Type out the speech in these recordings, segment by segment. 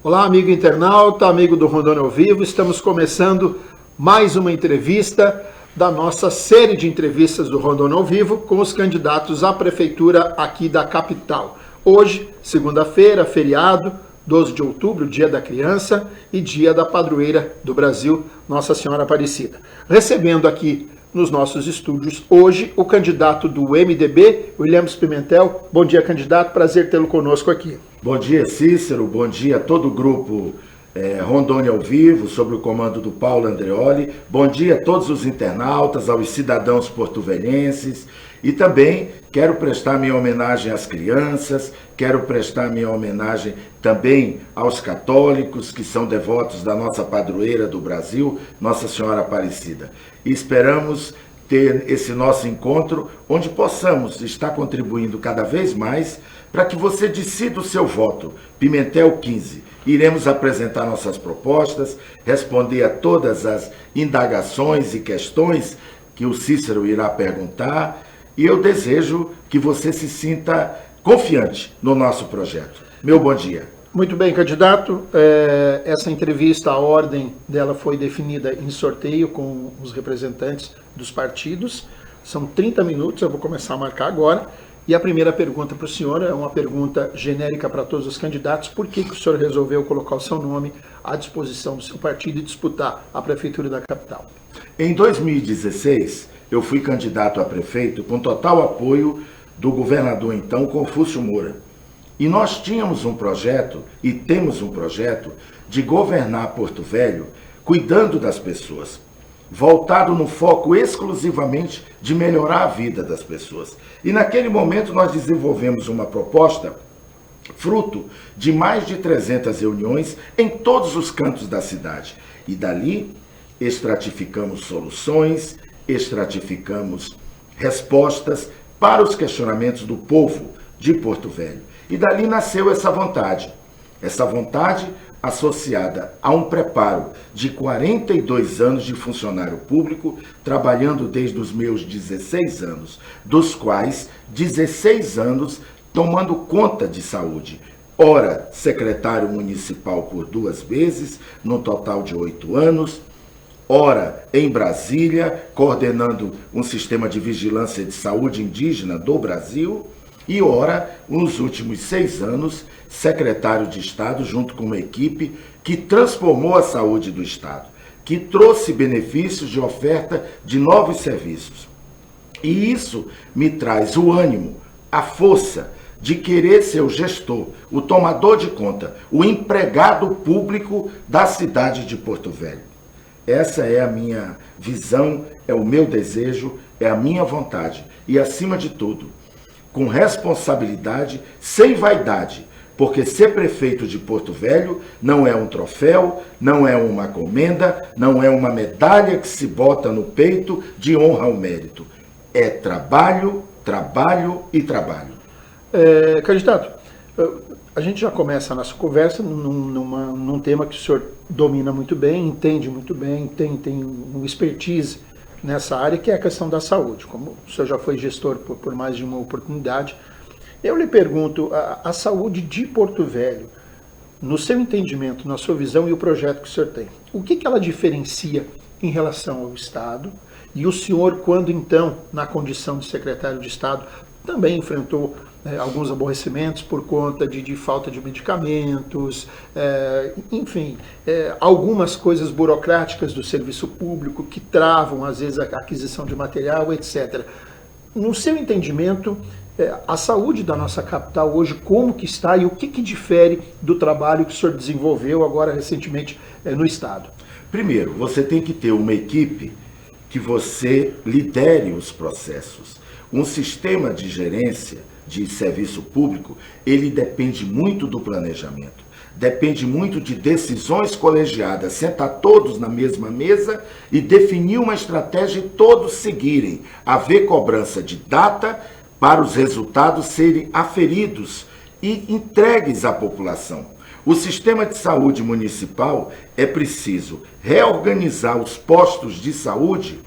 Olá, amigo internauta, amigo do Rondônia ao Vivo. Estamos começando mais uma entrevista da nossa série de entrevistas do Rondônia ao Vivo com os candidatos à prefeitura aqui da capital. Hoje, segunda-feira, feriado, 12 de outubro, dia da criança e dia da padroeira do Brasil, Nossa Senhora Aparecida. Recebendo aqui nos nossos estúdios hoje o candidato do MDB, Williams Pimentel. Bom dia, candidato, prazer tê-lo conosco aqui. Bom dia, Cícero, bom dia a todo o grupo Rondônia ao Vivo, sob o comando do Paulo Andreoli. Bom dia a todos os internautas, aos cidadãos porto-velhenses. E também quero prestar minha homenagem às crianças, quero prestar minha homenagem também aos católicos que são devotos da nossa padroeira do Brasil, Nossa Senhora Aparecida. E esperamos ter esse nosso encontro onde possamos estar contribuindo cada vez mais para que você decida o seu voto. Pimentel 15. Iremos apresentar nossas propostas, responder a todas as indagações e questões que o Cícero irá perguntar. E eu desejo que você se sinta confiante no nosso projeto. Meu bom dia. Muito bem, candidato. Essa entrevista, a ordem dela foi definida em sorteio com os representantes dos partidos. São 30 minutos, eu vou começar a marcar agora. E a primeira pergunta para o senhor é uma pergunta genérica para todos os candidatos. Por que o senhor resolveu colocar o seu nome à disposição do seu partido e disputar a prefeitura da capital? Em 2016, eu fui candidato a prefeito com total apoio do governador então, Confúcio Moura. E nós tínhamos um projeto, e temos um projeto, de governar Porto Velho cuidando das pessoas, voltado no foco exclusivamente de melhorar a vida das pessoas. E naquele momento nós desenvolvemos uma proposta, fruto de mais de 300 reuniões em todos os cantos da cidade. E dali estratificamos soluções, estratificamos respostas para os questionamentos do povo de Porto Velho. E dali nasceu essa vontade associada a um preparo de 42 anos de funcionário público, trabalhando desde os meus 16 anos, dos quais 16 anos tomando conta de saúde. Ora, secretário municipal por 2 vezes, no total de 8 anos, ora em Brasília, coordenando um sistema de vigilância de saúde indígena do Brasil, e ora, nos últimos 6 anos, secretário de Estado, junto com uma equipe que transformou a saúde do Estado, que trouxe benefícios de oferta de novos serviços. E isso me traz o ânimo, a força de querer ser o gestor, o tomador de conta, o empregado público da cidade de Porto Velho. Essa é a minha visão, é o meu desejo, é a minha vontade. E, acima de tudo, com responsabilidade, sem vaidade, porque ser prefeito de Porto Velho não é um troféu, não é uma comenda, não é uma medalha que se bota no peito de honra ao mérito. É trabalho, trabalho e trabalho. Candidato, a gente já começa a nossa conversa num tema que o senhor domina muito bem, entende muito bem, tem um expertise nessa área, que é a questão da saúde. Como o senhor já foi gestor por mais de uma oportunidade, eu lhe pergunto, a saúde de Porto Velho, no seu entendimento, na sua visão e o projeto que o senhor tem, o que ela diferencia em relação ao Estado? E o senhor, quando então, na condição de secretário de Estado, também enfrentou alguns aborrecimentos por conta de falta de medicamentos, enfim, algumas coisas burocráticas do serviço público que travam, às vezes, a aquisição de material, etc. No seu entendimento, a saúde da nossa capital hoje, como que está e o que difere do trabalho que o senhor desenvolveu agora recentemente no Estado? Primeiro, você tem que ter uma equipe que você lidere os processos. Um sistema de gerência de serviço público, ele depende muito do planejamento, depende muito de decisões colegiadas, sentar todos na mesma mesa e definir uma estratégia e todos seguirem, haver cobrança de data para os resultados serem aferidos e entregues à população. O sistema de saúde municipal é preciso reorganizar os postos de saúde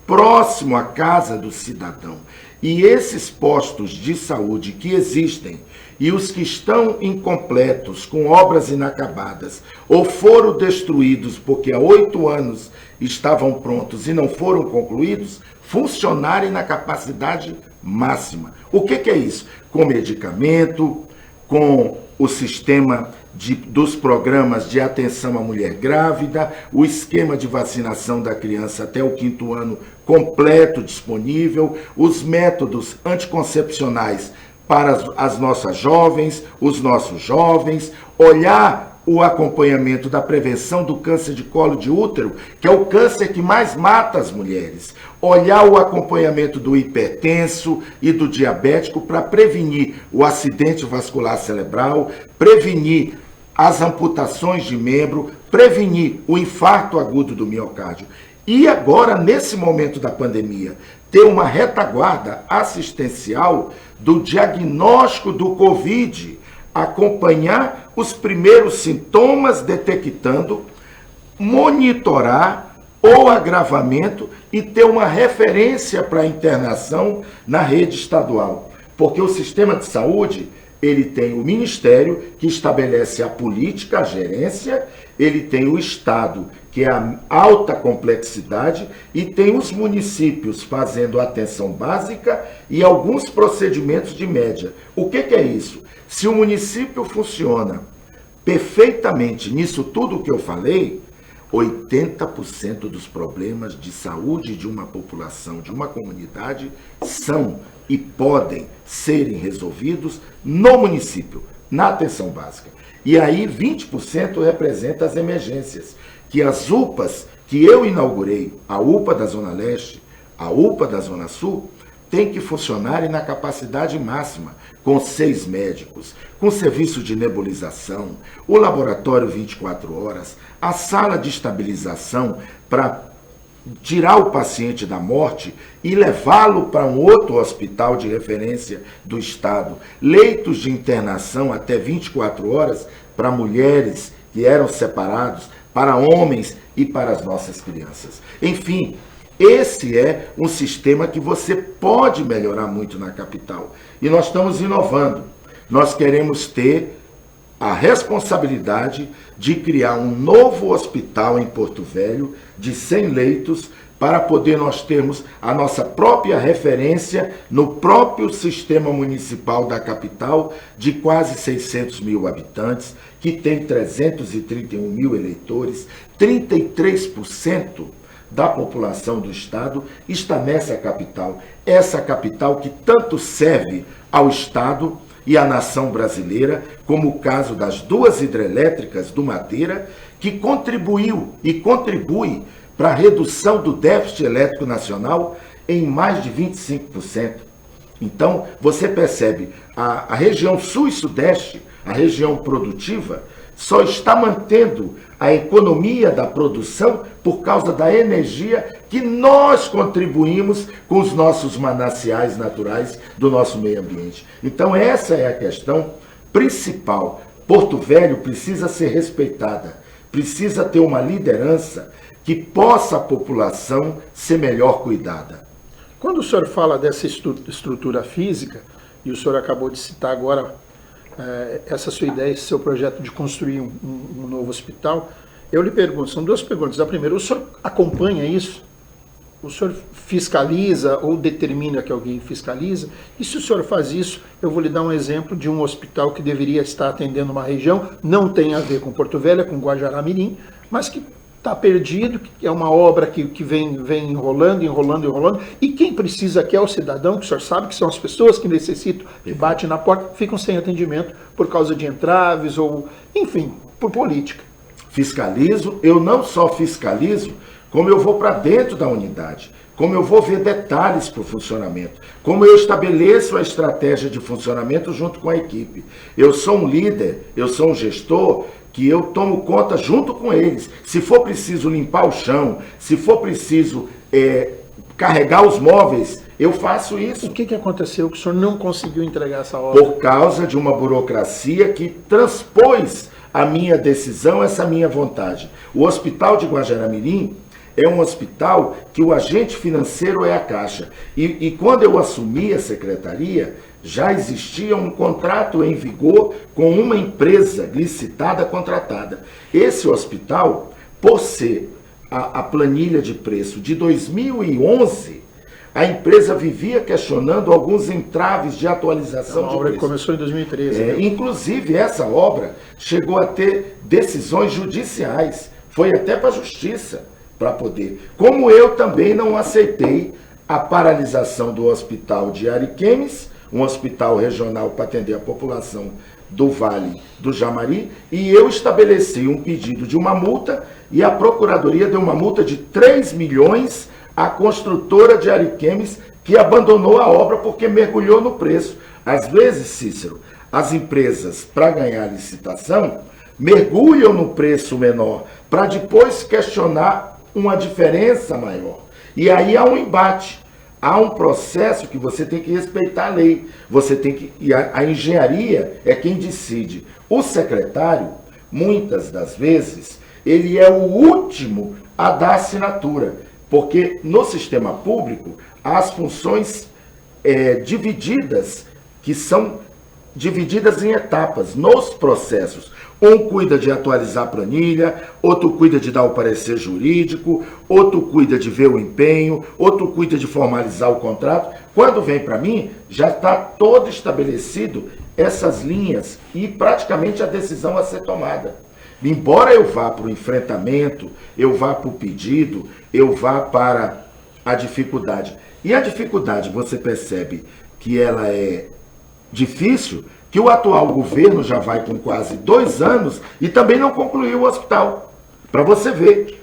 próximo à casa do cidadão. E esses postos de saúde que existem e os que estão incompletos, com obras inacabadas, ou foram destruídos porque há 8 anos estavam prontos e não foram concluídos, funcionarem na capacidade máxima. O que é isso? Com medicamento, com o sistema dos programas de atenção à mulher grávida, o esquema de vacinação da criança até o 5º ano completo disponível, os métodos anticoncepcionais para as nossas jovens, os nossos jovens, olhar o acompanhamento da prevenção do câncer de colo de útero, que é o câncer que mais mata as mulheres. Olhar o acompanhamento do hipertenso e do diabético para prevenir o acidente vascular cerebral, prevenir as amputações de membro, prevenir o infarto agudo do miocárdio. E agora, nesse momento da pandemia, ter uma retaguarda assistencial do diagnóstico do Covid, acompanhar os primeiros sintomas, detectando, monitorar o agravamento e ter uma referência para a internação na rede estadual. Porque o sistema de saúde, ele tem o Ministério, que estabelece a política, a gerência, ele tem o Estado, que é a alta complexidade, e tem os municípios fazendo atenção básica e alguns procedimentos de média. O que é isso? Se o município funciona perfeitamente nisso tudo que eu falei, 80% dos problemas de saúde de uma população, de uma comunidade, são e podem serem resolvidos no município, na atenção básica. E aí 20% representa as emergências, que as UPAs que eu inaugurei, a UPA da Zona Leste, a UPA da Zona Sul, tem que funcionar na capacidade máxima, com 6 médicos, com serviço de nebulização, o laboratório 24 horas, a sala de estabilização para tirar o paciente da morte e levá-lo para um outro hospital de referência do Estado, leitos de internação até 24 horas para mulheres que eram separados, para homens e para as nossas crianças. Enfim, esse é um sistema que você pode melhorar muito na capital. E nós estamos inovando. Nós queremos ter a responsabilidade de criar um novo hospital em Porto Velho, de 100 leitos, para poder nós termos a nossa própria referência no próprio sistema municipal da capital, de quase 600 mil habitantes, que tem 331 mil eleitores, 33% da população do Estado está nessa capital. Essa capital que tanto serve ao Estado e à nação brasileira, como o caso das 2 hidrelétricas do Madeira, que contribuiu e contribui para a redução do déficit elétrico nacional em mais de 25%. Então, você percebe, a região sul e sudeste, a região produtiva, só está mantendo a economia da produção por causa da energia que nós contribuímos com os nossos mananciais naturais do nosso meio ambiente. Então essa é a questão principal. Porto Velho precisa ser respeitada, precisa ter uma liderança que possa a população ser melhor cuidada. Quando o senhor fala dessa estrutura física, e o senhor acabou de citar agora essa sua ideia, esse seu projeto de construir um novo hospital, eu lhe pergunto, são 2 perguntas. A primeira, o senhor acompanha isso? O senhor fiscaliza ou determina que alguém fiscaliza? E se o senhor faz isso, eu vou lhe dar um exemplo de um hospital que deveria estar atendendo uma região, não tem a ver com Porto Velho, é com Guajará-Mirim, mas que está perdido, que é uma obra que vem enrolando, e quem precisa aqui é o cidadão, que o senhor sabe que são as pessoas que necessitam, que batem na porta, ficam sem atendimento por causa de entraves ou, enfim, por política. Fiscalizo, eu não só fiscalizo, como eu vou para dentro da unidade, como eu vou ver detalhes para o funcionamento, como eu estabeleço a estratégia de funcionamento junto com a equipe. Eu sou um líder, eu sou um gestor, que eu tomo conta junto com eles. Se for preciso limpar o chão, se for preciso carregar os móveis, eu faço isso. O que aconteceu que o senhor não conseguiu entregar essa obra? Por causa de uma burocracia que transpôs a minha decisão, essa minha vontade. O Hospital de Guajará-Mirim, é um hospital que o agente financeiro é a Caixa. E quando eu assumi a secretaria, já existia um contrato em vigor com uma empresa licitada, contratada. Esse hospital, por ser a planilha de preço de 2011, a empresa vivia questionando alguns entraves de atualização de preço. A obra começou em 2013. Inclusive, essa obra chegou a ter decisões judiciais. Foi até para a justiça para poder. Como eu também não aceitei a paralisação do hospital de Ariquemes, um hospital regional para atender a população do Vale do Jamari, e eu estabeleci um pedido de uma multa, e a Procuradoria deu uma multa de 3 milhões à construtora de Ariquemes, que abandonou a obra porque mergulhou no preço. Às vezes, Cícero, as empresas, para ganhar licitação, mergulham no preço menor, para depois questionar uma diferença maior. E aí há um embate. Há um processo que você tem que respeitar a lei. Você tem que. E a engenharia é quem decide. O secretário, muitas das vezes, ele é o último a dar assinatura. Porque no sistema público, há as funções divididas, que são divididas em etapas, nos processos. Um cuida de atualizar a planilha, outro cuida de dar o parecer jurídico, outro cuida de ver o empenho, outro cuida de formalizar o contrato. Quando vem para mim, já está todo estabelecido essas linhas e praticamente a decisão a ser tomada. Embora eu vá para o enfrentamento, eu vá para o pedido, eu vá para a dificuldade. E a dificuldade, você percebe que ela é difícil, que o atual governo já vai com quase 2 anos e também não concluiu o hospital. Para você ver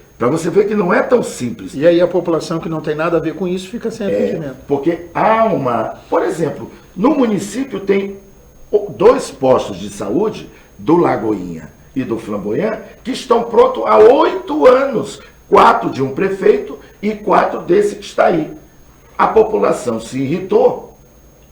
que não é tão simples. E aí a população que não tem nada a ver com isso fica sem atendimento. Porque há uma... Por exemplo, no município tem 2 postos de saúde, do Lagoinha e do Flamboyant, que estão prontos há 8 anos. 4 de um prefeito e 4 desse que está aí. A população se irritou,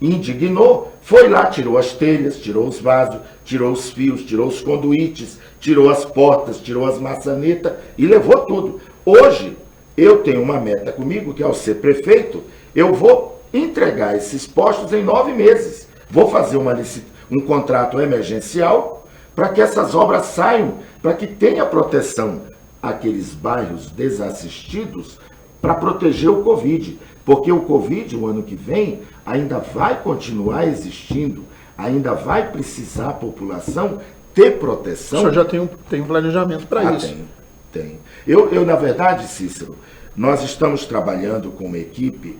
indignou, foi lá, tirou as telhas, tirou os vasos, tirou os fios, tirou os conduítes, tirou as portas, tirou as maçanetas e levou tudo. Hoje, eu tenho uma meta comigo, que ao ser prefeito, eu vou entregar esses postos em 9 meses. Vou fazer um contrato emergencial para que essas obras saiam, para que tenha proteção àqueles bairros desassistidos, para proteger o Covid. Porque o Covid, o ano que vem, ainda vai continuar existindo, ainda vai precisar a população ter proteção. O senhor já tem um planejamento para isso? Tem. Eu, na verdade, Cícero, nós estamos trabalhando com uma equipe,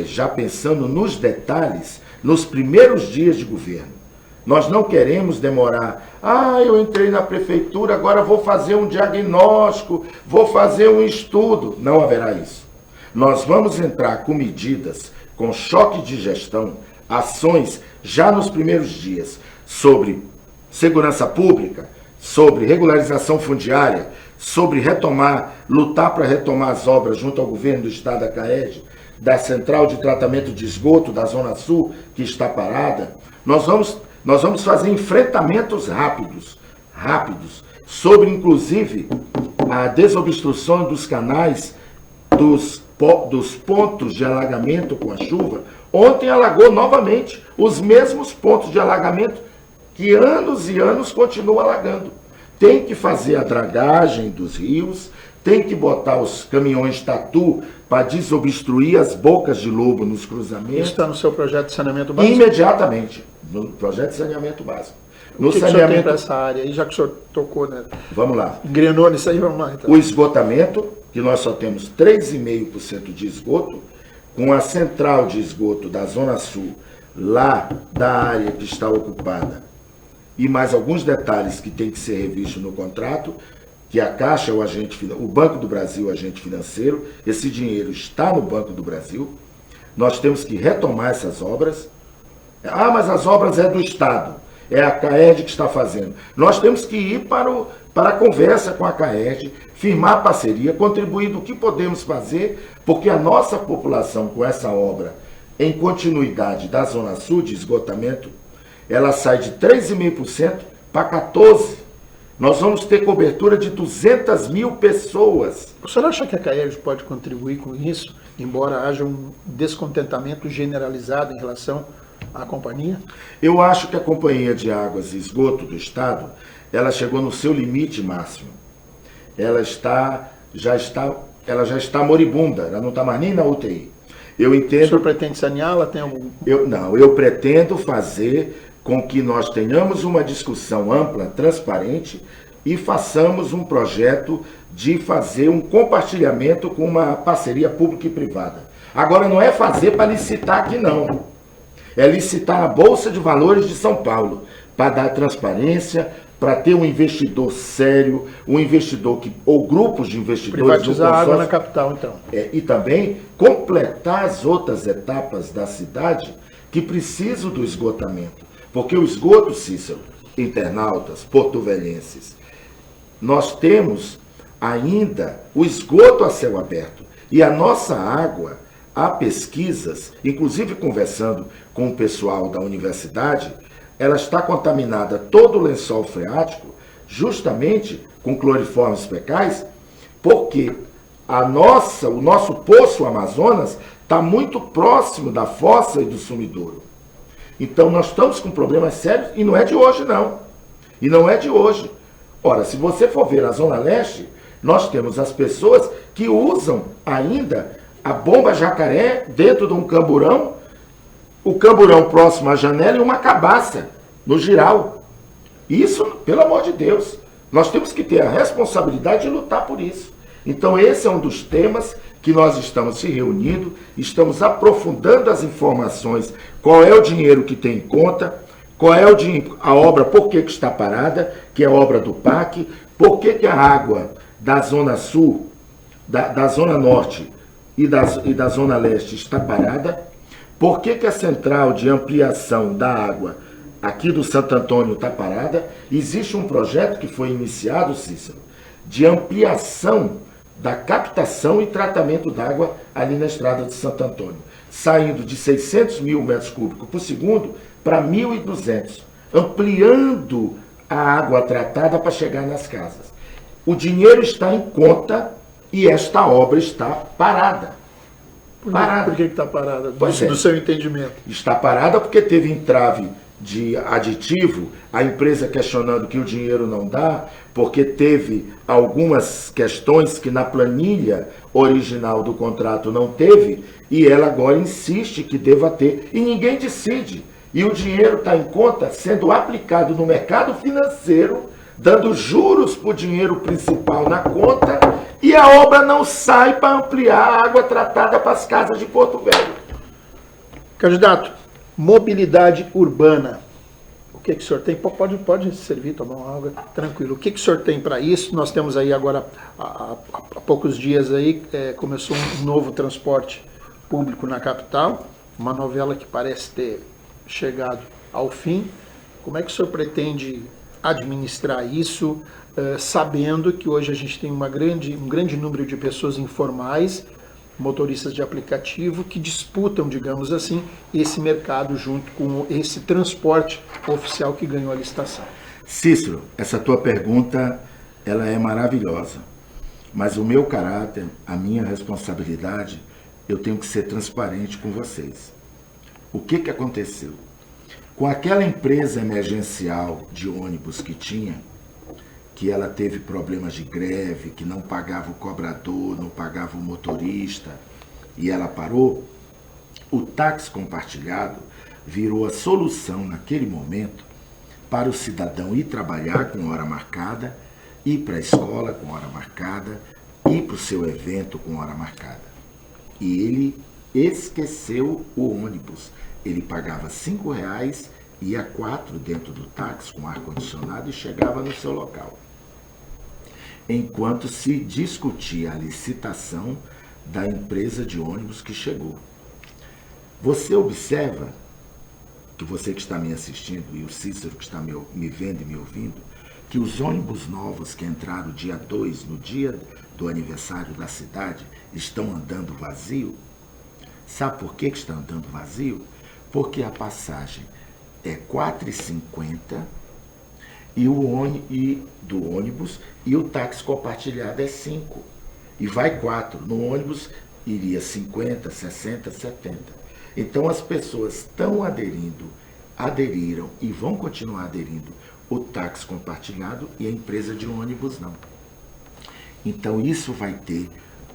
já pensando nos detalhes, nos primeiros dias de governo. Nós não queremos demorar. Eu entrei na prefeitura, agora vou fazer um diagnóstico, vou fazer um estudo. Não haverá isso. Nós vamos entrar com medidas, com choque de gestão, ações já nos primeiros dias, sobre segurança pública, sobre regularização fundiária, sobre lutar para retomar as obras junto ao governo do estado da CAED, da Central de Tratamento de Esgoto da Zona Sul, que está parada. Nós vamos fazer enfrentamentos rápidos, sobre inclusive a desobstrução dos canais, dos pontos de alagamento com a chuva. Ontem alagou novamente os mesmos pontos de alagamento que anos e anos continuam alagando. Tem que fazer a dragagem dos rios, tem que botar os caminhões tatu para desobstruir as bocas de lobo nos cruzamentos. Isso está no seu projeto de saneamento básico? Imediatamente, no projeto de saneamento básico. O que o senhor tem para essa área aí, já que o senhor tocou, né? Vamos lá. Engrenou nisso aí, vamos lá. Então. O esgotamento, que nós só temos 3,5% de esgoto, com a central de esgoto da Zona Sul, lá da área que está ocupada, e mais alguns detalhes que tem que ser revisto no contrato, que a Caixa, o Banco do Brasil, o agente financeiro, esse dinheiro está no Banco do Brasil. Nós temos que retomar essas obras. Mas as obras é do Estado, é a CAED que está fazendo. Nós temos que ir para a conversa com a CAED, firmar parceria, contribuir do que podemos fazer, porque a nossa população com essa obra, em continuidade da Zona Sul de esgotamento, ela sai de 3,5% para 14%. Nós vamos ter cobertura de 200 mil pessoas. O senhor acha que a CAERJ pode contribuir com isso, embora haja um descontentamento generalizado em relação à companhia? Eu acho que a Companhia de Águas e Esgoto do Estado, ela chegou no seu limite máximo. Ela já está moribunda, ela não está mais nem na UTI. Eu entendo. O senhor pretende saneá-la? Tem algum... Eu pretendo fazer com que nós tenhamos uma discussão ampla, transparente e façamos um projeto de fazer um compartilhamento com uma parceria pública e privada. Agora, não é fazer para licitar aqui, não. É licitar na Bolsa de Valores de São Paulo, para dar transparência, para ter um investidor sério, um investidor ou grupos de investidores... Privatizar a água na capital, então. E também completar as outras etapas da cidade que precisam do esgotamento. Porque o esgoto, Cícero, internautas, porto-velhenses, nós temos ainda o esgoto a céu aberto. E a nossa água, há pesquisas, inclusive conversando com o pessoal da universidade, ela está contaminada, todo o lençol freático, justamente com cloriformes fecais, porque o nosso poço Amazonas está muito próximo da fossa e do sumidouro. Então, nós estamos com problemas sérios, e não é de hoje, não. E não é de hoje. Ora, se você for ver na Zona Leste, nós temos as pessoas que usam ainda a bomba jacaré dentro de um camburão, o camburão próximo à janela e uma cabaça no giral. Isso, pelo amor de Deus, nós temos que ter a responsabilidade de lutar por isso. Então, esse é um dos temas que nós estamos se reunindo, estamos aprofundando as informações, qual é o dinheiro que tem em conta, qual é a obra, por que está parada, que é a obra do PAC, por que a água da Zona Sul, da Zona Norte e da Zona Leste está parada, por que a central de ampliação da água aqui do Santo Antônio está parada. Existe um projeto que foi iniciado, Cícero, de ampliação da captação e tratamento d'água ali na estrada de Santo Antônio, saindo de 600 mil metros cúbicos por segundo para 1.200, ampliando a água tratada para chegar nas casas. O dinheiro está em conta e esta obra está parada. Por que está parada? Do seu entendimento. Está parada porque teve entrave de aditivo, a empresa questionando que o dinheiro não dá, porque teve algumas questões que na planilha original do contrato não teve, e ela agora insiste que deva ter, e ninguém decide. E o dinheiro está em conta sendo aplicado no mercado financeiro, dando juros para o dinheiro principal na conta, e a obra não sai para ampliar a água tratada para as casas de Porto Velho. Candidato, mobilidade urbana. O que o senhor tem? Pode servir, tomar uma água, tranquilo. O que o senhor tem para isso? Nós temos aí agora, há poucos dias aí, começou um novo transporte público na capital, uma novela que parece ter chegado ao fim. Como é que o senhor pretende administrar isso, sabendo que hoje a gente tem um grande número de pessoas informais, motoristas de aplicativo, que disputam, digamos assim, esse mercado junto com esse transporte oficial que ganhou a licitação? Cícero, essa tua pergunta, ela é maravilhosa, mas o meu caráter, a minha responsabilidade, eu tenho que ser transparente com vocês. O que aconteceu? Com aquela empresa emergencial de ônibus que tinha, que ela teve problemas de greve, que não pagava o cobrador, não pagava o motorista, e ela parou, o táxi compartilhado virou a solução naquele momento para o cidadão ir trabalhar com hora marcada, ir para a escola com hora marcada, ir para o seu evento com hora marcada. E ele esqueceu o ônibus. Ele pagava R$5, ia 4 dentro do táxi com ar-condicionado e chegava no seu local. Enquanto se discutia a licitação da empresa de ônibus que chegou. Você observa, que você que está me assistindo e o Cícero que está me vendo e me ouvindo, que os ônibus novos que entraram dia 2, no dia do aniversário da cidade, estão andando vazio? Sabe por que está andando vazio? Porque a passagem é R$4,50 e do ônibus, e o táxi compartilhado é 5. E vai 4. No ônibus iria 50, 60, 70. Então as pessoas estão aderiram e vão continuar aderindo o táxi compartilhado e a empresa de ônibus não. Então isso vai ter,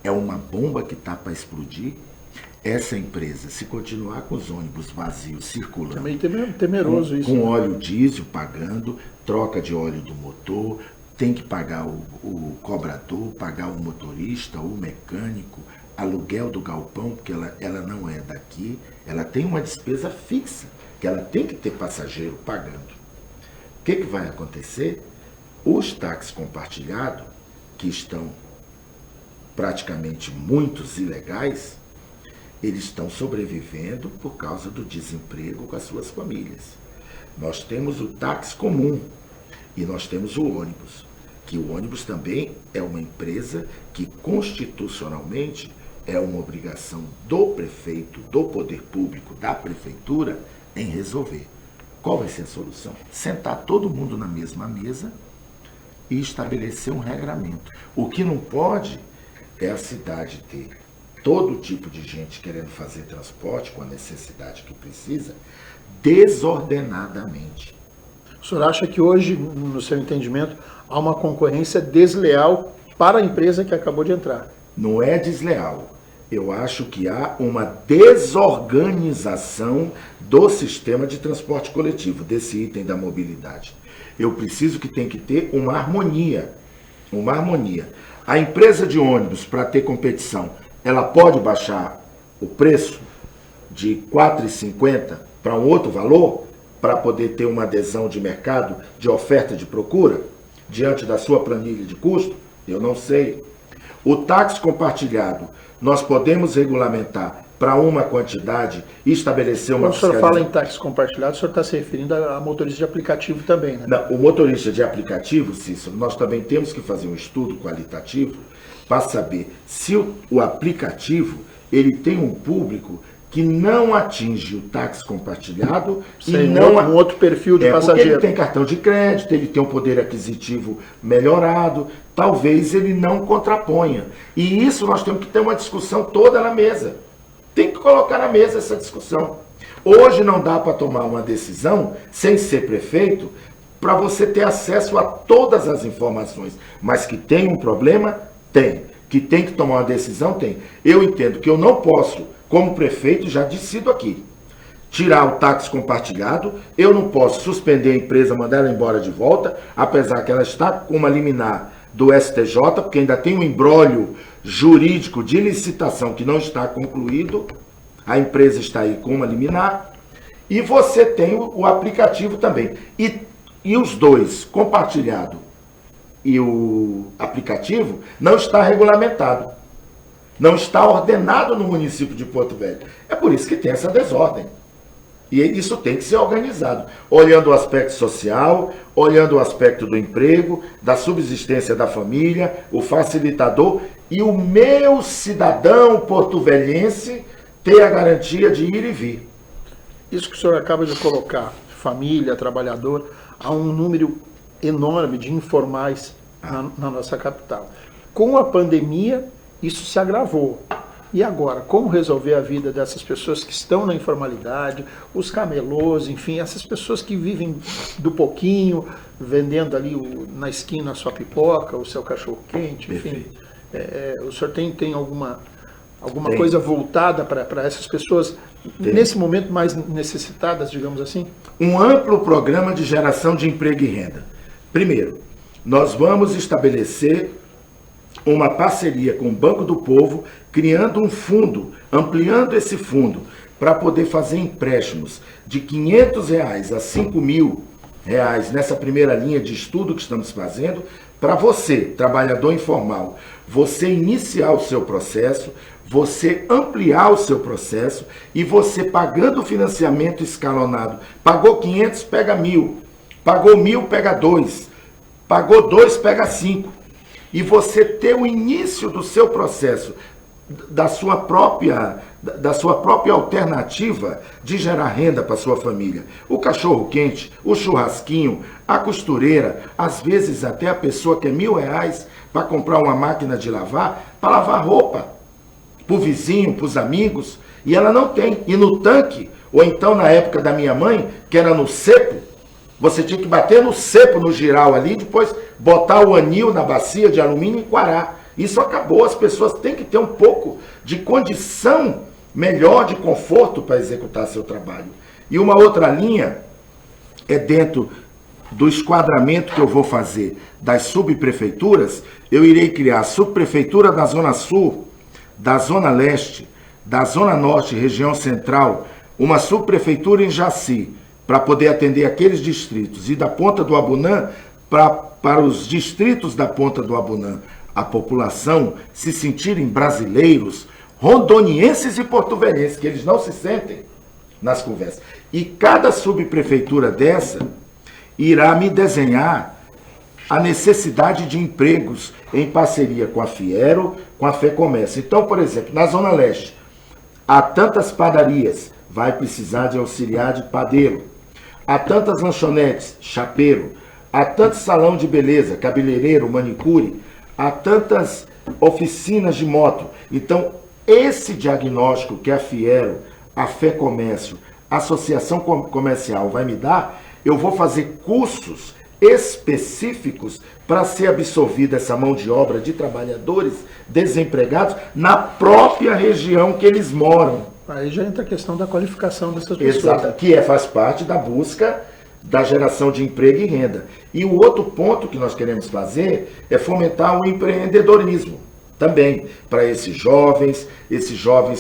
é uma bomba que está para explodir. Essa empresa, se continuar com os ônibus vazios circulando, também temeroso isso, com óleo diesel pagando, troca de óleo do motor, tem que pagar o cobrador, pagar o motorista, o mecânico, aluguel do galpão, porque ela não é daqui, ela tem uma despesa fixa, que ela tem que ter passageiro pagando. O que vai acontecer? Os táxis compartilhados, que estão praticamente muitos ilegais, eles estão sobrevivendo por causa do desemprego com as suas famílias. Nós temos o táxi comum e nós temos o ônibus, que o ônibus também é uma empresa que constitucionalmente é uma obrigação do prefeito, do poder público, da prefeitura, em resolver. Qual vai ser a solução? Sentar todo mundo na mesma mesa e estabelecer um regramento. O que não pode é a cidade ter todo tipo de gente querendo fazer transporte com a necessidade que precisa, desordenadamente. O senhor acha que hoje, no seu entendimento, há uma concorrência desleal para a empresa que acabou de entrar? Não é desleal. Eu acho que há uma desorganização do sistema de transporte coletivo, desse item da mobilidade. Eu preciso que tem que ter uma harmonia. Uma harmonia. A empresa de ônibus, para ter competição, ela pode baixar o preço de R$ 4,50 para um outro valor, para poder ter uma adesão de mercado, de oferta e de procura, diante da sua planilha de custo? Eu não sei. O táxi compartilhado, nós podemos regulamentar para uma quantidade e estabelecer uma fiscalização. Quando o senhor fala em táxi compartilhado, o senhor está se referindo a motorista de aplicativo também, né? Não, o motorista de aplicativo, Cícero, nós também temos que fazer um estudo qualitativo para saber se o aplicativo ele tem um público que não atinge o táxi compartilhado e não um outro perfil de passageiro. Ele tem cartão de crédito, ele tem um poder aquisitivo melhorado, talvez ele não contraponha. E isso nós temos que ter uma discussão toda na mesa. Tem que colocar na mesa essa discussão. Hoje não dá para tomar uma decisão sem ser prefeito para você ter acesso a todas as informações, mas que tem um problema, tem. Que tem que tomar uma decisão, tem. Eu entendo que eu não posso, como prefeito, já decido aqui, tirar o táxi compartilhado, eu não posso suspender a empresa, mandar ela embora de volta, apesar que ela está com uma liminar do STJ, porque ainda tem um imbróglio jurídico de licitação que não está concluído, a empresa está aí com uma liminar, e você tem o aplicativo também. E os dois, compartilhado e o aplicativo, não está regulamentado. Não está ordenado no município de Porto Velho. É por isso que tem essa desordem. E isso tem que ser organizado, olhando o aspecto social, olhando o aspecto do emprego, da subsistência da família, o facilitador e o meu cidadão porto-velhense ter a garantia de ir e vir. Isso que o senhor acaba de colocar, família, trabalhador, há um número enorme de informais na nossa capital. Com a pandemia, isso se agravou. E agora, como resolver a vida dessas pessoas que estão na informalidade, os camelôs, enfim, essas pessoas que vivem do pouquinho, vendendo ali na esquina a sua pipoca, o seu cachorro-quente, enfim. O senhor tem alguma coisa voltada para essas pessoas, nesse momento mais necessitadas, digamos assim? Um amplo programa de geração de emprego e renda. Primeiro, nós vamos estabelecer uma parceria com o Banco do Povo, criando um fundo, ampliando esse fundo, para poder fazer empréstimos de R$ 500 a R$ 5.000 nessa primeira linha de estudo que estamos fazendo, para você, trabalhador informal, você iniciar o seu processo, você ampliar o seu processo e você pagando o financiamento escalonado. Pagou 500, pega 1.000. Pagou 1.000, pega 2. Pagou 2, pega 5. E você ter o início do seu processo, da sua própria da sua própria alternativa de gerar renda para sua família. O cachorro quente, o churrasquinho, a costureira, às vezes até a pessoa quer R$1.000 para comprar uma máquina de lavar, para lavar roupa, para o vizinho, para os amigos, e ela não tem. E no tanque, ou então na época da minha mãe, que era no cepo, você tinha que bater no cepo, no giral ali, depois botar o anil na bacia de alumínio e quarar. Isso acabou, as pessoas têm que ter um pouco de condição melhor, de conforto para executar seu trabalho. E uma outra linha é dentro do esquadramento que eu vou fazer das subprefeituras, eu irei criar a subprefeitura da Zona Sul, da Zona Leste, da Zona Norte, região central, uma subprefeitura em Jaci, para poder atender aqueles distritos, e da Ponta do Abunã para os distritos da Ponta do Abunã, a população se sentirem brasileiros, rondonienses e porto-velhenses, que eles não se sentem nas conversas. E cada subprefeitura dessa irá me desenhar a necessidade de empregos em parceria com a Fiero, com a FEComércio. Então, por exemplo, na Zona Leste, há tantas padarias, vai precisar de auxiliar de padeiro. Há tantas lanchonetes, chapeiro. Há tanto salão de beleza, cabeleireiro, manicure. Há tantas oficinas de moto. Então, esse diagnóstico que a Fiero, a FEComércio, a Associação Comercial vai me dar, eu vou fazer cursos específicos para ser absorvida essa mão de obra de trabalhadores desempregados na própria região que eles moram. Aí já entra a questão da qualificação dessas pessoas. Exato, que faz parte da busca da geração de emprego e renda. E o outro ponto que nós queremos fazer é fomentar o empreendedorismo também para esses jovens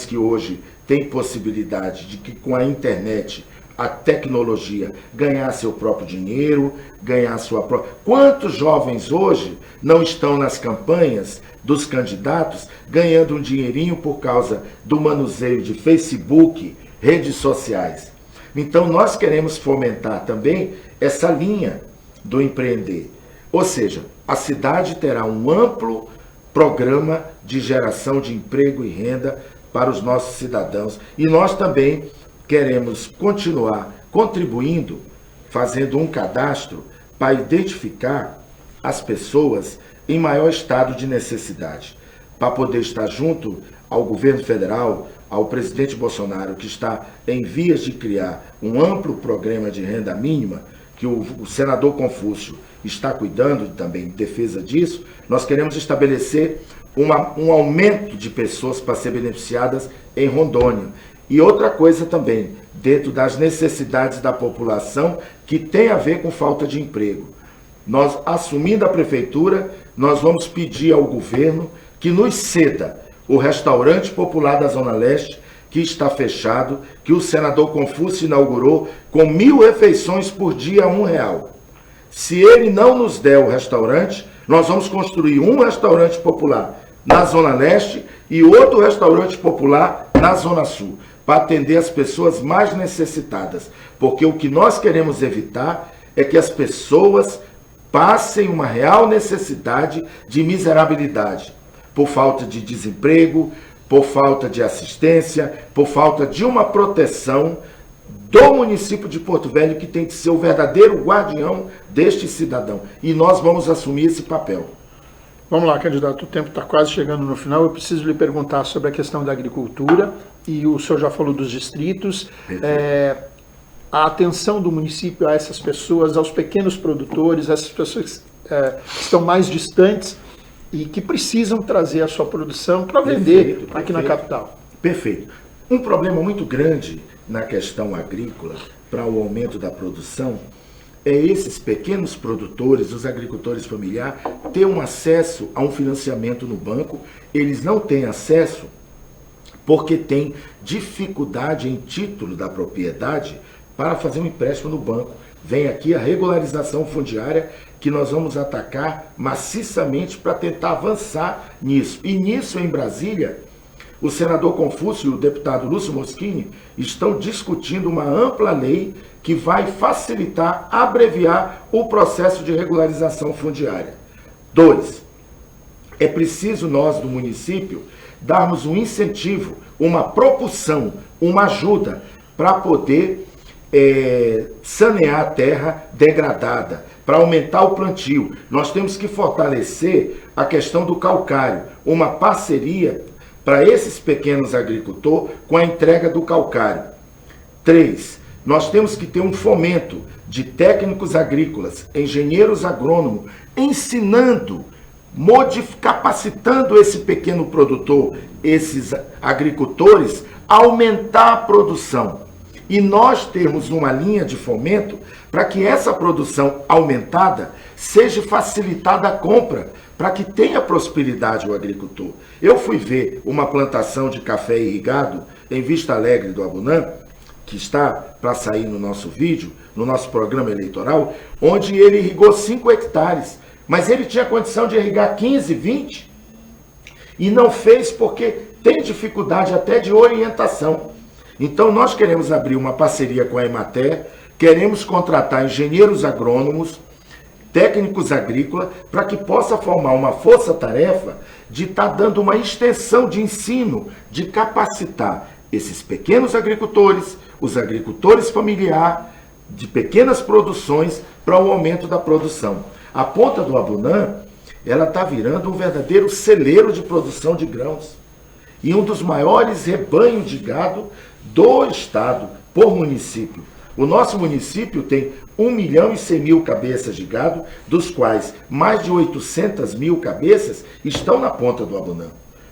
que hoje têm possibilidade de que com a internet, a tecnologia, ganhar seu próprio dinheiro, ganhar sua própria... Quantos jovens hoje não estão nas campanhas dos candidatos ganhando um dinheirinho por causa do manuseio de Facebook, redes sociais? Então nós queremos fomentar também essa linha do empreender. Ou seja, a cidade terá um amplo programa de geração de emprego e renda para os nossos cidadãos. E nós também queremos continuar contribuindo, fazendo um cadastro para identificar as pessoas em maior estado de necessidade, para poder estar junto ao governo federal, ao presidente Bolsonaro, que está em vias de criar um amplo programa de renda mínima, que o senador Confúcio está cuidando também de defesa disso. Nós queremos estabelecer um aumento de pessoas para ser beneficiadas em Rondônia. E outra coisa também, dentro das necessidades da população, que tem a ver com falta de emprego. Nós, assumindo a prefeitura, nós vamos pedir ao governo que nos ceda o restaurante popular da Zona Leste, que está fechado, que o senador Confúcio inaugurou com 1.000 refeições por dia a R$1. Se ele não nos der o restaurante, nós vamos construir um restaurante popular na Zona Leste e outro restaurante popular na Zona Sul, para atender as pessoas mais necessitadas. Porque o que nós queremos evitar é que as pessoas passem uma real necessidade de miserabilidade, por falta de desemprego, por falta de assistência, por falta de uma proteção do município de Porto Velho, que tem que ser o verdadeiro guardião deste cidadão. E nós vamos assumir esse papel. Vamos lá, candidato, o tempo está quase chegando no final. Eu preciso lhe perguntar sobre a questão da agricultura, e o senhor já falou dos distritos. A atenção do município a essas pessoas, aos pequenos produtores, essas pessoas que estão mais distantes e que precisam trazer a sua produção para vender aqui na capital. Perfeito. Um problema muito grande na questão agrícola, para o aumento da produção, é esses pequenos produtores, os agricultores familiares, ter um acesso a um financiamento no banco. Eles não têm acesso porque têm dificuldade em título da propriedade para fazer um empréstimo no banco. Vem aqui a regularização fundiária, que nós vamos atacar maciçamente para tentar avançar nisso. E nisso, em Brasília, o senador Confúcio e o deputado Lúcio Moschini estão discutindo uma ampla lei que vai facilitar, abreviar o processo de regularização fundiária. 2. É preciso nós, do município, darmos um incentivo uma propulsão, uma ajuda para poder sanear a terra degradada, para aumentar o plantio. Nós temos que fortalecer a questão do calcário, uma parceria para esses pequenos agricultores com a entrega do calcário. 3. Nós temos que ter um fomento de técnicos agrícolas, engenheiros agrônomos, ensinando, capacitando esse pequeno produtor, esses agricultores, a aumentar a produção. E nós temos uma linha de fomento para que essa produção aumentada seja facilitada a compra, para que tenha prosperidade o agricultor. Eu fui ver uma plantação de café irrigado em Vista Alegre do Abunã, que está para sair no nosso vídeo, no nosso programa eleitoral, onde ele irrigou 5 hectares, mas ele tinha condição de irrigar 15, 20, e não fez porque tem dificuldade até de orientação. Então nós queremos abrir uma parceria com a Emater, queremos contratar engenheiros agrônomos, técnicos agrícolas, para que possa formar uma força-tarefa de estar dando uma extensão de ensino, de capacitar esses pequenos agricultores, os agricultores familiares, de pequenas produções, para o aumento da produção. A Ponta do Abunã, ela está virando um verdadeiro celeiro de produção de grãos. E um dos maiores rebanhos de gado do estado, por município. O nosso município tem 1.100.000 cabeças de gado, dos quais mais de 800.000 cabeças estão na Ponta do Abunã.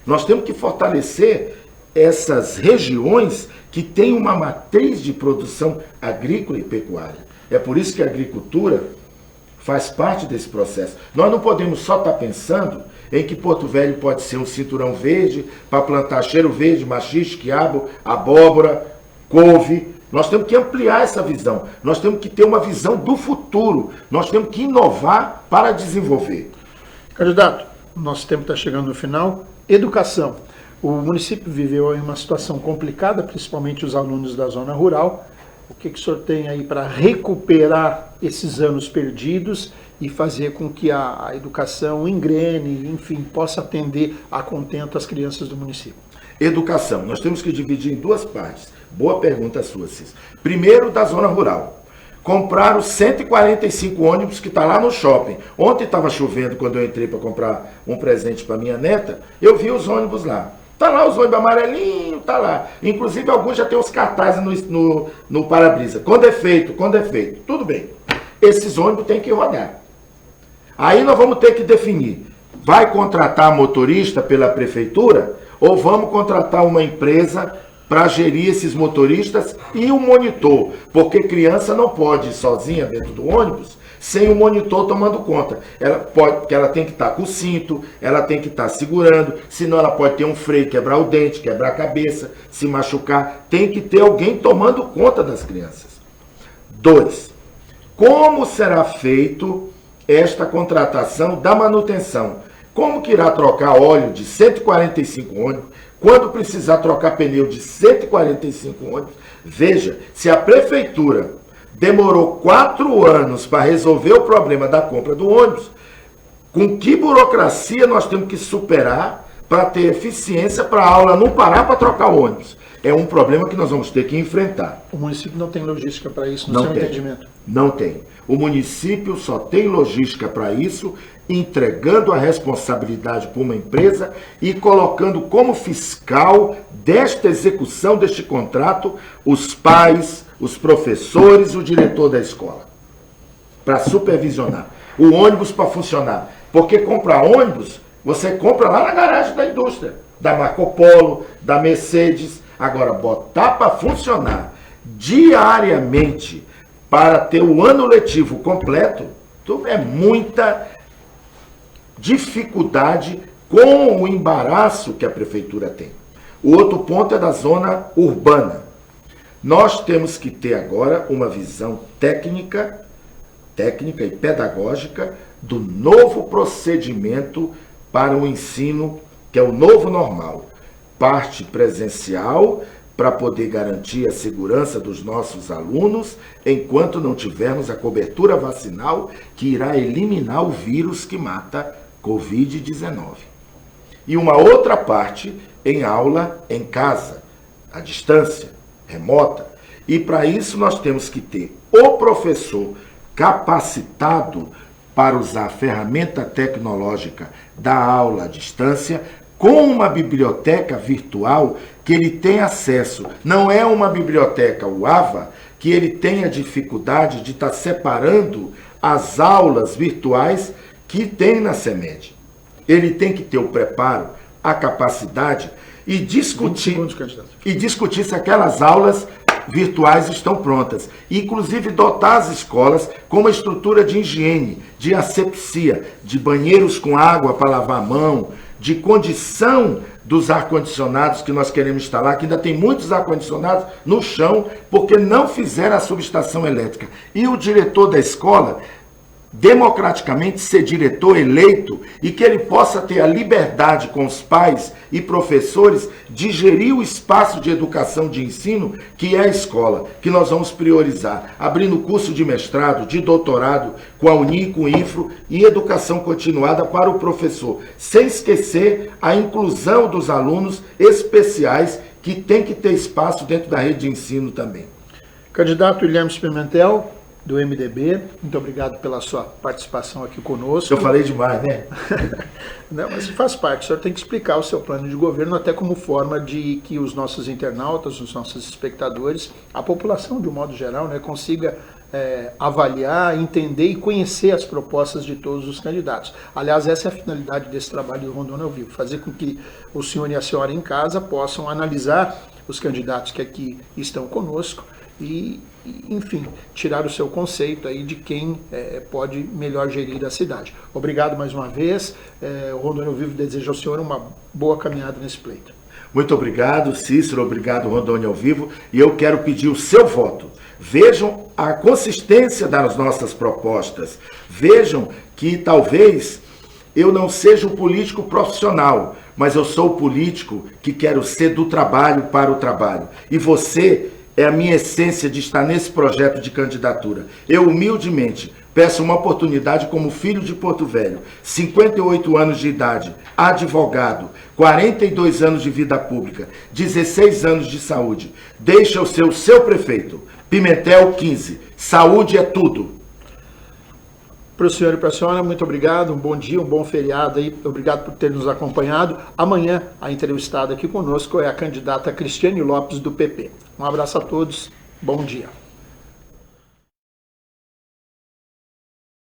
Nós temos que fortalecer essas regiões que têm uma matriz de produção agrícola e pecuária. É por isso que a agricultura faz parte desse processo. Nós não podemos só estar pensando em que Porto Velho pode ser um cinturão verde para plantar cheiro verde, maxixe, quiabo, abóbora, couve. Nós temos que ampliar essa visão. Nós temos que ter uma visão do futuro. Nós temos que inovar para desenvolver. Candidato, nosso tempo está chegando no final. Educação. O município viveu em uma situação complicada, principalmente os alunos da zona rural. O que o senhor tem aí para recuperar esses anos perdidos e fazer com que a educação engrene, enfim, possa atender a contento as crianças do município? Educação. Nós temos que dividir em 2 partes. Boa pergunta sua, Cis. Primeiro, da zona rural. Compraram 145 ônibus que está lá no shopping. Ontem estava chovendo quando eu entrei para comprar um presente para minha neta. Eu vi os ônibus lá. Está lá os ônibus amarelinhos, está lá. Inclusive, alguns já tem os cartazes no para-brisa. Com defeito, com defeito. Tudo bem. Esses ônibus têm que rodar. Aí nós vamos ter que definir. Vai contratar motorista pela prefeitura ou vamos contratar uma empresa para gerir esses motoristas e um monitor? Porque criança não pode ir sozinha dentro do ônibus sem o monitor tomando conta. Ela tem que estar com o cinto, ela tem que estar segurando, senão ela pode ter um freio, quebrar o dente, quebrar a cabeça, se machucar. Tem que ter alguém tomando conta das crianças. 2. Como será feito esta contratação da manutenção? Como que irá trocar óleo de 145 ônibus? Quando precisar trocar pneu de 145 ônibus? Veja, se a prefeitura demorou 4 anos para resolver o problema da compra do ônibus, com que burocracia nós temos que superar para ter eficiência para a aula não parar para trocar o ônibus? É um problema que nós vamos ter que enfrentar. O município não tem logística para isso, no seu entendimento? Não tem. O município só tem logística para isso, entregando a responsabilidade para uma empresa e colocando como fiscal desta execução deste contrato os pais, os professores, o diretor da escola, para supervisionar. O ônibus para funcionar. Porque comprar ônibus, você compra lá na garagem da indústria, da Marco Polo, da Mercedes. Agora, botar para funcionar diariamente para ter o ano letivo completo, é muita dificuldade com o embaraço que a prefeitura tem. O outro ponto é da zona urbana. Nós temos que ter agora uma visão técnica e pedagógica do novo procedimento para o ensino, que é o novo normal. Parte presencial, para poder garantir a segurança dos nossos alunos, enquanto não tivermos a cobertura vacinal que irá eliminar o vírus que mata Covid-19. E uma outra parte em aula, em casa, à distância, remota. E para isso nós temos que ter o professor capacitado para usar a ferramenta tecnológica da aula à distância, com uma biblioteca virtual que ele tem acesso. Não é uma biblioteca UAVA que ele tenha dificuldade de estar separando as aulas virtuais que tem na CEMED. Ele tem que ter o preparo, a capacidade e discutir se aquelas aulas virtuais estão prontas. Inclusive dotar as escolas com uma estrutura de higiene, de asepsia, de banheiros com água para lavar a mão, de condição dos ar-condicionados que nós queremos instalar, que ainda tem muitos ar-condicionados no chão, porque não fizeram a subestação elétrica. E o diretor da escola democraticamente ser diretor eleito e que ele possa ter a liberdade com os pais e professores de gerir o espaço de educação de ensino que é a escola, que nós vamos priorizar, abrindo curso de mestrado, de doutorado com a Uni, com o INFRO e educação continuada para o professor, sem esquecer a inclusão dos alunos especiais que tem que ter espaço dentro da rede de ensino também. Candidato Guilherme Pimentel, do MDB, muito obrigado pela sua participação aqui conosco. Eu falei demais, né? Não, mas faz parte, o senhor tem que explicar o seu plano de governo até como forma de que os nossos internautas, os nossos espectadores, a população de um modo geral, né, consiga avaliar, entender e conhecer as propostas de todos os candidatos. Aliás, essa é a finalidade desse trabalho do Rondônia ao Vivo, fazer com que o senhor e a senhora em casa possam analisar os candidatos que aqui estão conosco e, enfim, tirar o seu conceito aí de quem pode melhor gerir a cidade. Obrigado mais uma vez. O Rondônia ao Vivo deseja ao senhor uma boa caminhada nesse pleito. Muito obrigado, Cícero. Obrigado, Rondônia ao Vivo. E eu quero pedir o seu voto. Vejam a consistência das nossas propostas. Vejam que talvez eu não seja um político profissional, mas eu sou o político que quero ser do trabalho para o trabalho. E você é a minha essência de estar nesse projeto de candidatura. Eu, humildemente, peço uma oportunidade como filho de Porto Velho, 58 anos de idade, advogado, 42 anos de vida pública, 16 anos de saúde. Deixa eu ser o seu prefeito. Pimentel 15. Saúde é tudo. Para o senhor e para a senhora, muito obrigado, um bom dia, um bom feriado aí, obrigado por ter nos acompanhado. Amanhã, a entrevistada aqui conosco é a candidata Cristiane Lopes, do PP. Um abraço a todos, bom dia.